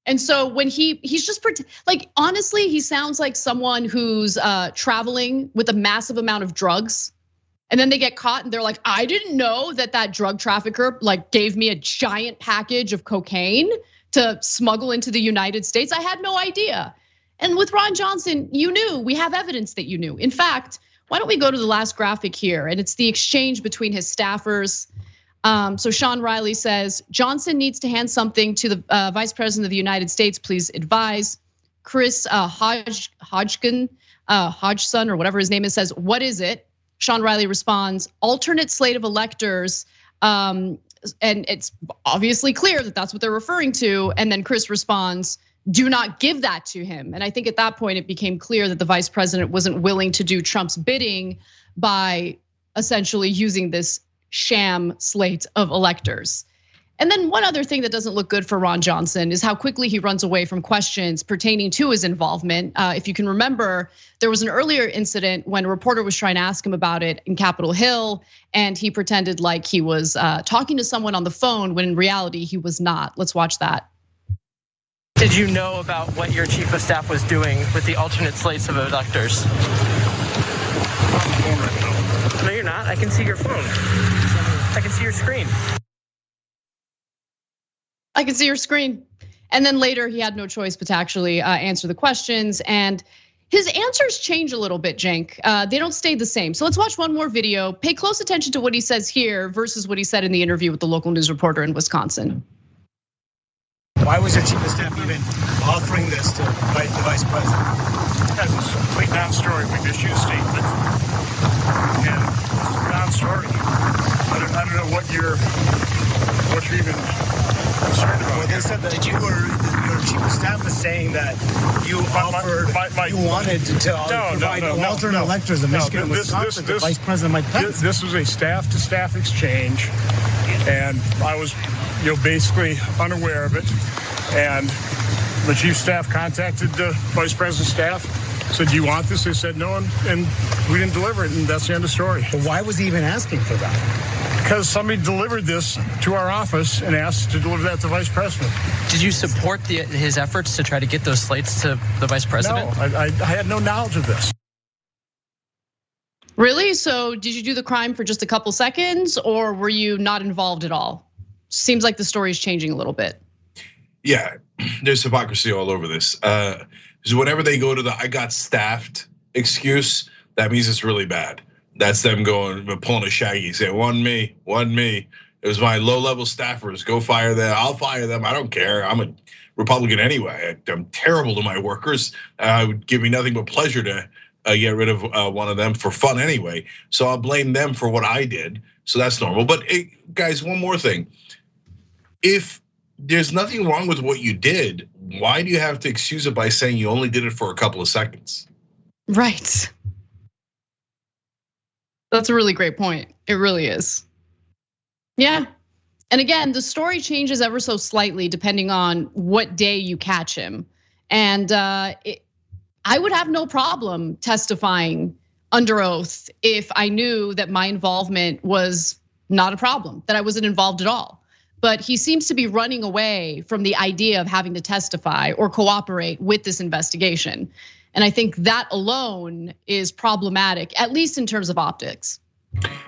And so when he's just like, honestly, he sounds like someone who's traveling with a massive amount of drugs. And then they get caught and they're like, I didn't know that drug trafficker like gave me a giant package of cocaine to smuggle into the United States. I had no idea. And with Ron Johnson, you knew. We have evidence that you knew. In fact, why don't we go to the last graphic here? And it's the exchange between his staffers. So Sean Riley says, Johnson needs to hand something to the vice president of the United States. Please advise. Chris Hodgson or whatever his name is says, what is it? Sean Riley responds, alternate slate of electors. And it's obviously clear that that's what they're referring to. And then Chris responds, do not give that to him. And I think at that point, it became clear that the vice president wasn't willing to do Trump's bidding by essentially using this sham slate of electors. And then one other thing that doesn't look good for Ron Johnson is how quickly he runs away from questions pertaining to his involvement. If you can remember, there was an earlier incident when a reporter was trying to ask him about it in Capitol Hill, and he pretended like he was talking to someone on the phone when in reality he was not. Let's watch that. Did you know about what your chief of staff was doing with the alternate slates of electors? No, you're not. I can see your phone. I can see your screen. I can see your screen. And then later he had no choice but to actually answer the questions. And his answers change a little bit, Cenk. They don't stay the same. So let's watch one more video. Pay close attention to what he says here versus what he said in the interview with the local news reporter in Wisconsin. Why was your chief of staff even offering this to the vice president? Because it's a complete non-story. We just use statement. And it's a non-story. I don't know what you're even concerned about. Well, they said that your chief of staff was saying that you you wanted to provide alternate electors in Michigan and Wisconsin to Vice President Mike Pence. This was a staff-to-staff exchange, and I was basically unaware of it. And the chief of staff contacted the vice president's staff, said, do you want this? They said no, and we didn't deliver it, and that's the end of the story. But why was he even asking for that? Because somebody delivered this to our office and asked to deliver that to the vice president. Did you support his efforts to try to get those slates to the vice president? No, I had no knowledge of this. Really? So did you do the crime for just a couple seconds, or were you not involved at all? Seems like the story is changing a little bit. Yeah, there's hypocrisy all over this. So whenever they go to the "I got staffed" excuse, that means it's really bad. That's them pulling a Shaggy, saying, "One me. It was my low-level staffers. Go fire them. I'll fire them. I don't care. I'm a Republican anyway. I'm terrible to my workers. It would give me nothing but pleasure to get rid of one of them for fun anyway. So I'll blame them for what I did. So that's normal. But guys, one more thing. If there's nothing wrong with what you did, why do you have to excuse it by saying you only did it for a couple of seconds? Right. That's a really great point. It really is. Yeah. And again, the story changes ever so slightly depending on what day you catch him. And I would have no problem testifying under oath if I knew that my involvement was not a problem, that I wasn't involved at all. But he seems to be running away from the idea of having to testify or cooperate with this investigation. And I think that alone is problematic, at least in terms of optics.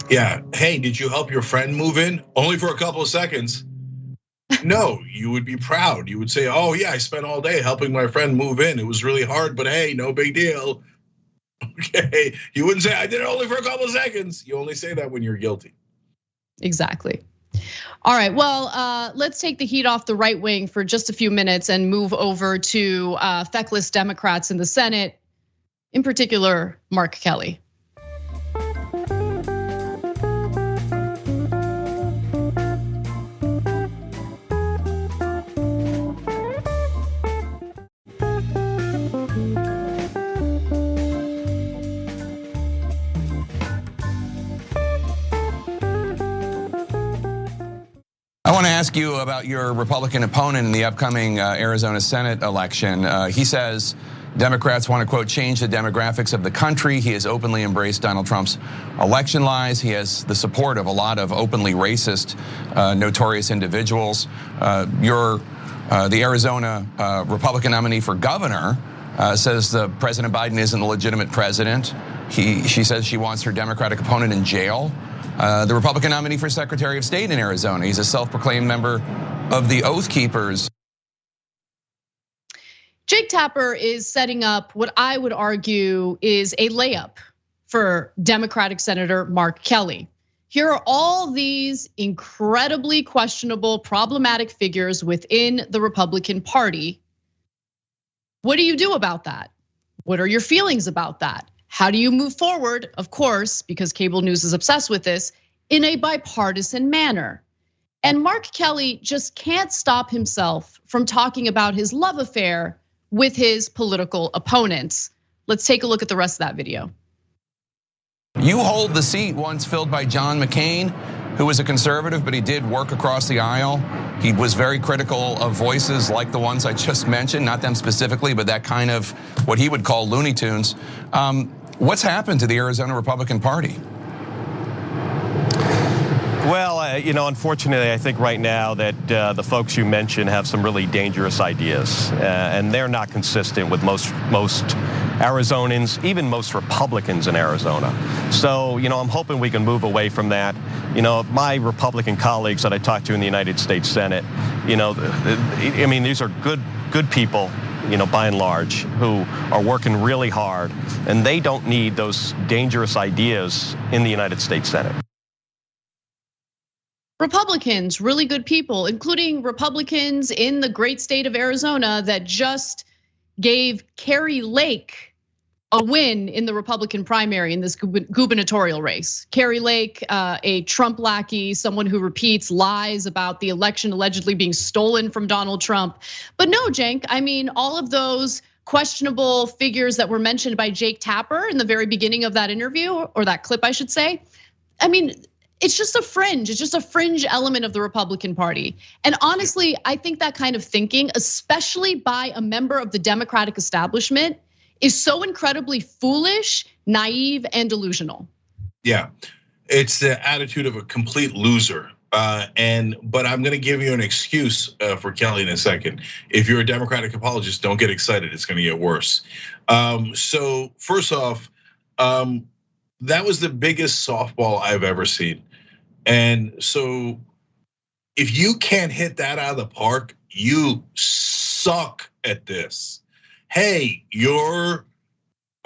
Yeah, hey, did you help your friend move in? Only for a couple of seconds. No, you would be proud. You would say, oh yeah, I spent all day helping my friend move in. It was really hard, but hey, no big deal. Okay, you wouldn't say, I did it only for a couple of seconds. You only say that when you're guilty. Exactly. All right, well, let's take the heat off the right wing for just a few minutes and move over to feckless Democrats in the Senate, in particular, Mark Kelly. want to ask you about your Republican opponent in the upcoming Arizona Senate election. He says Democrats want to, quote, change the demographics of the country. He has openly embraced Donald Trump's election lies. He has the support of a lot of openly racist, notorious individuals. The Arizona Republican nominee for governor says President Biden isn't a legitimate president. She says she wants her Democratic opponent in jail. The Republican nominee for Secretary of State in Arizona, he's a self-proclaimed member of the Oath Keepers. Jake Tapper is setting up what I would argue is a layup for Democratic Senator Mark Kelly. Here are all these incredibly questionable, problematic figures within the Republican Party. What do you do about that? What are your feelings about that? How do you move forward? Of course, because cable news is obsessed with this, in a bipartisan manner. And Mark Kelly just can't stop himself from talking about his love affair with his political opponents. Let's take a look at the rest of that video. You hold the seat once filled by John McCain, who was a conservative, but he did work across the aisle. He was very critical of voices like the ones I just mentioned, not them specifically, but that kind of what he would call Looney Tunes. What's happened to the Arizona Republican Party? Well, unfortunately, I think right now that the folks you mentioned have some really dangerous ideas, and they're not consistent with most Arizonans, even most Republicans in Arizona. So, I'm hoping we can move away from that. My Republican colleagues that I talk to in the United States Senate, these are good people, by and large, who are working really hard, and they don't need those dangerous ideas in the United States Senate. Republicans, really good people, including Republicans in the great state of Arizona that just gave Kari Lake a win in the Republican primary in this gubernatorial race. Kari Lake, a Trump lackey, someone who repeats lies about the election allegedly being stolen from Donald Trump. But no, Cenk, all of those questionable figures that were mentioned by Jake Tapper in the very beginning of that interview, or that clip, I should say. It's just a fringe. It's just a fringe element of the Republican Party. And honestly, I think that kind of thinking, especially by a member of the Democratic establishment, is so incredibly foolish, naive, and delusional. Yeah, it's the attitude of a complete loser. But I'm gonna give you an excuse for Kelly in a second. If you're a Democratic apologist, don't get excited, it's gonna get worse. So first off, that was the biggest softball I've ever seen. And so if you can't hit that out of the park, you suck at this. Hey, your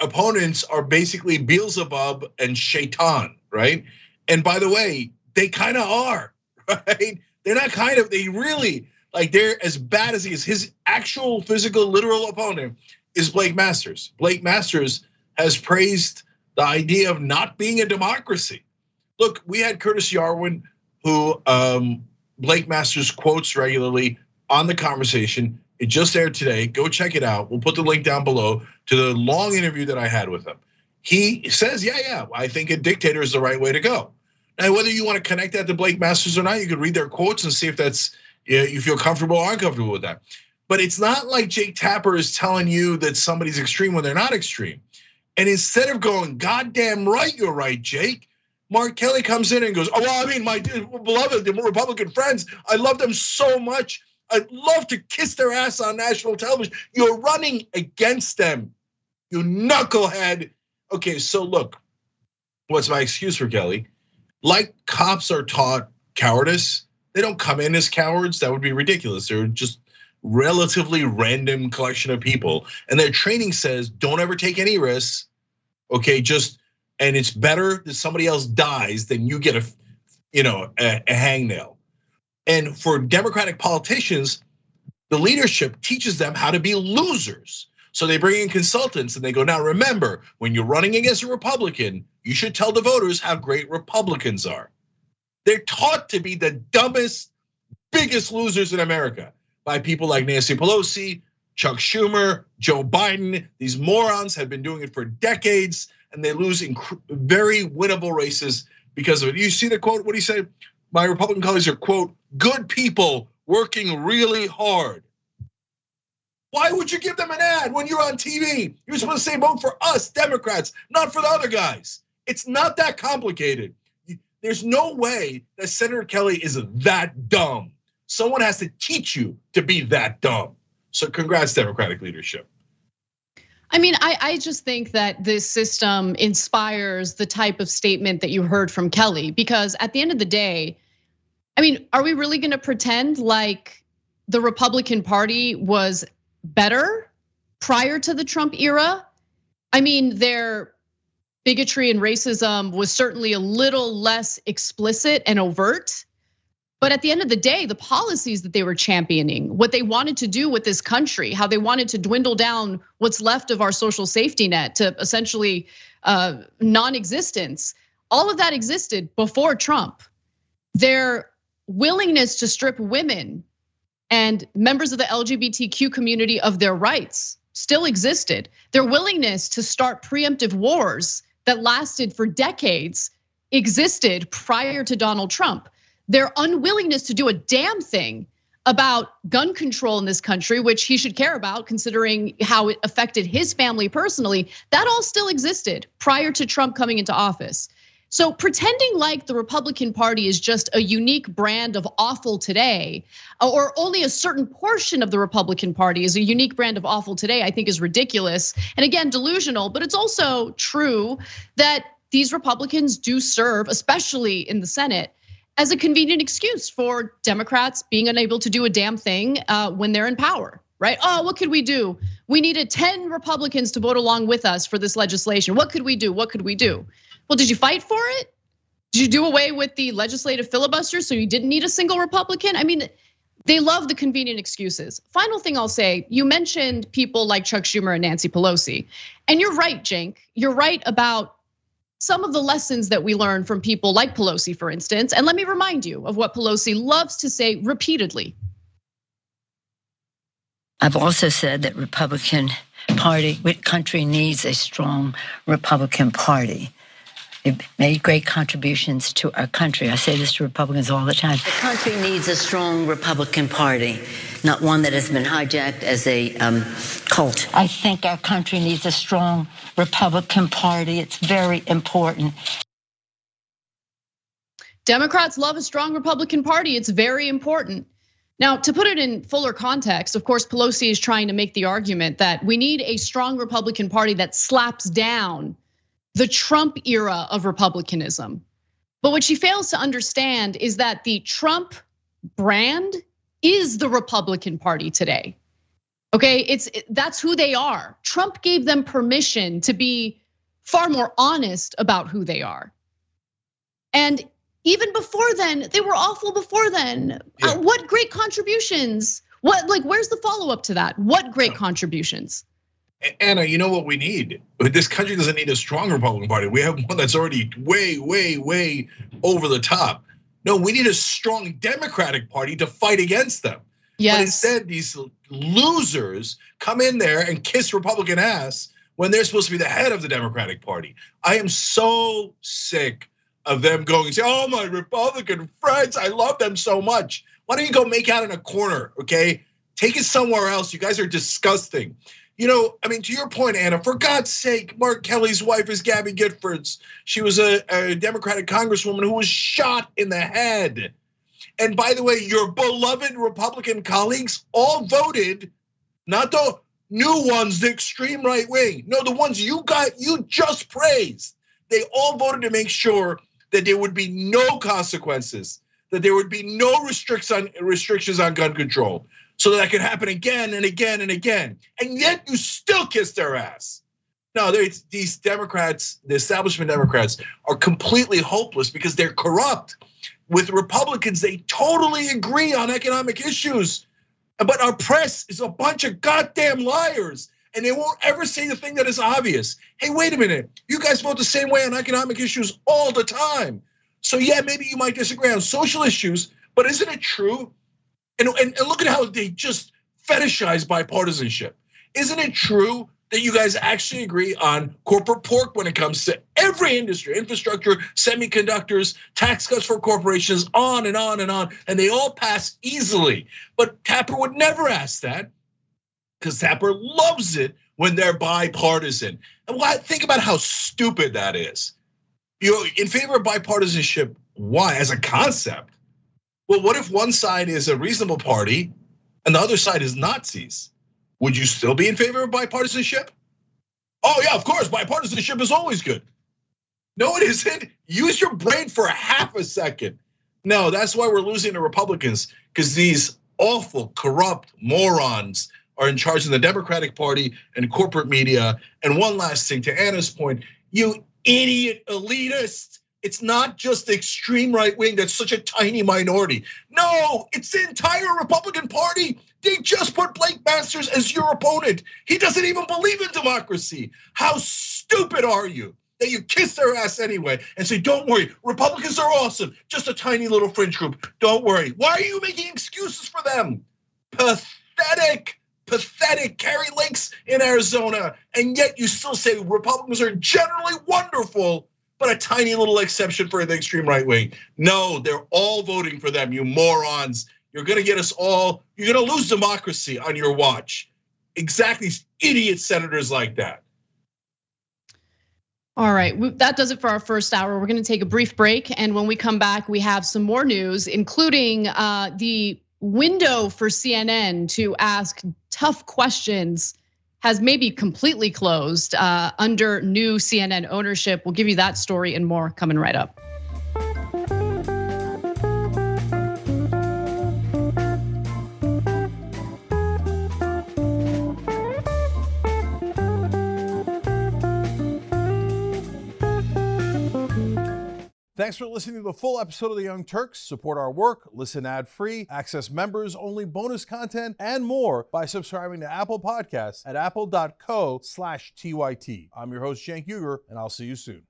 opponents are basically Beelzebub and Shaitan, right? And by the way, they kind of are, right? They're not kind of, they really, they're as bad as he is. His actual physical, literal opponent is Blake Masters. Blake Masters has praised the idea of not being a democracy. Look, we had Curtis Yarwin, who Blake Masters quotes regularly on The Conversation. It just aired today. Go check it out. We'll put the link down below to the long interview that I had with him. He says, yeah, I think a dictator is the right way to go. Now, whether you want to connect that to Blake Masters or not, you could read their quotes and see if that's, you feel comfortable or uncomfortable with that. But it's not like Jake Tapper is telling you that somebody's extreme when they're not extreme. And instead of going, goddamn right, you're right, Jake, Mark Kelly comes in and goes, my beloved Republican friends, I love them so much. I'd love to kiss their ass on national television. You're running against them, you knucklehead. Okay, so look, what's my excuse for Kelly? Like cops are taught cowardice, they don't come in as cowards. That would be ridiculous. They're just relatively random collection of people. And their training says, don't ever take any risks, okay? And it's better that somebody else dies than you get a hangnail. And for Democratic politicians, the leadership teaches them how to be losers. So they bring in consultants and they go, now remember, when you're running against a Republican, you should tell the voters how great Republicans are. They're taught to be the dumbest, biggest losers in America by people like Nancy Pelosi, Chuck Schumer, Joe Biden. These morons have been doing it for decades and they lose very winnable races because of it. You see the quote, what do you say? my Republican colleagues are, quote, good people working really hard. Why would you give them an ad when you're on TV? You're supposed to say vote for us, Democrats, not for the other guys. It's not that complicated. There's no way that Senator Kelly is that dumb. Someone has to teach you to be that dumb. So congrats, Democratic leadership. I mean, I just think that this system inspires the type of statement that you heard from Kelly, because at the end of the day, I mean, are we really gonna pretend like the Republican Party was better prior to the Trump era? I mean, their bigotry and racism was certainly a little less explicit and overt. But at the end of the day, the policies that they were championing, what they wanted to do with this country, how they wanted to dwindle down what's left of our social safety net to essentially non-existence, all of that existed before Trump. Their willingness to strip women and members of the LGBTQ community of their rights still existed. Their willingness to start preemptive wars that lasted for decades existed prior to Donald Trump. Their unwillingness to do a damn thing about gun control in this country, which he should care about considering how it affected his family personally, that all still existed prior to Trump coming into office. So pretending like the Republican Party is just a unique brand of awful today, or only a certain portion of the Republican Party is a unique brand of awful today, I think is ridiculous. And again, delusional, but it's also true that these Republicans do serve, especially in the Senate, as a convenient excuse for Democrats being unable to do a damn thing when they're in power, right? Oh, what could we do? We needed 10 Republicans to vote along with us for this legislation. What could we do? What could we do? Well, did you fight for it? Did you do away with the legislative filibuster so you didn't need a single Republican? I mean, they love the convenient excuses. Final thing I'll say, you mentioned people like Chuck Schumer and Nancy Pelosi. And you're right, Cenk, you're right about some of the lessons that we learn from people like Pelosi, for instance. And let me remind you of what Pelosi loves to say repeatedly. I've also said that country needs a strong Republican Party. They've made great contributions to our country. I say this to Republicans all the time. The country needs a strong Republican Party, not one that has been hijacked as a cult. I think our country needs a strong Republican Party. It's very important. Democrats love a strong Republican Party. It's very important. Now, to put it in fuller context, of course, Pelosi is trying to make the argument that we need a strong Republican Party that slaps down the Trump era of republicanism. But what she fails to understand is that the Trump brand is the Republican Party today. Okay, that's who they are. Trump gave them permission to be far more honest about who they are. And even before then, they were awful before then. Yeah. What great contributions? Where's the follow-up to that? What great contributions? Anna, you know what we need? This country doesn't need a strong Republican Party. We have one that's already way over the top. No, we need a strong Democratic Party to fight against them. Yes. But instead, these losers come in there and kiss Republican ass when they're supposed to be the head of the Democratic Party. I am so sick of them going and say, oh, my Republican friends, I love them so much. Why don't you go make out in a corner, okay? Take it somewhere else. You guys are disgusting. You know, I mean, to your point, Anna, for God's sake, Mark Kelly's wife is Gabby Giffords. She was a Democratic congresswoman who was shot in the head. And by the way, your beloved Republican colleagues all voted, not the new ones, the extreme right wing. No, the ones you just praised. They all voted to make sure that there would be no consequences, that there would be no restrictions on gun control. So that could happen again and again and again. And yet you still kiss their ass. No, these Democrats, the establishment Democrats, are completely hopeless because they're corrupt. With Republicans, they totally agree on economic issues. But our press is a bunch of goddamn liars. And they won't ever say the thing that is obvious. Hey, wait a minute. You guys vote the same way on economic issues all the time. So yeah, maybe you might disagree on social issues, but isn't it true? And look at how they just fetishize bipartisanship. Isn't it true that you guys actually agree on corporate pork when it comes to every industry, infrastructure, semiconductors, tax cuts for corporations, on and on and on, and they all pass easily. But Tapper would never ask that, because Tapper loves it when they're bipartisan. And think about how stupid that is. You're in favor of bipartisanship, why? As a concept. Well, what if one side is a reasonable party and the other side is Nazis? Would you still be in favor of bipartisanship? Oh yeah, of course, bipartisanship is always good. No, it isn't. Use your brain for a half a second. No, that's why we're losing to Republicans, because these awful, corrupt morons are in charge of the Democratic Party and corporate media. And one last thing, to Anna's point, you idiot elitist. It's not just the extreme right wing that's such a tiny minority. No, it's the entire Republican Party. They just put Blake Masters as your opponent. He doesn't even believe in democracy. How stupid are you that you kiss their ass anyway and say, don't worry, Republicans are awesome, just a tiny little fringe group, don't worry. Why are you making excuses for them? Pathetic. Carrie Lakes in Arizona, and yet you still say Republicans are generally wonderful, but a tiny little exception for the extreme right wing. No, they're all voting for them, you morons. You're gonna get us all, you're gonna lose democracy on your watch. Exactly, idiot senators like that. All right, that does it for our first hour. We're gonna take a brief break, and when we come back, we have some more news, including the window for CNN to ask tough questions has maybe completely closed under new CNN ownership. We'll give you that story and more coming right up. Thanks for listening to the full episode of The Young Turks. Support our work, listen ad-free, access members-only bonus content, and more by subscribing to Apple Podcasts at apple.co/TYT. I'm your host, Cenk Uygur, and I'll see you soon.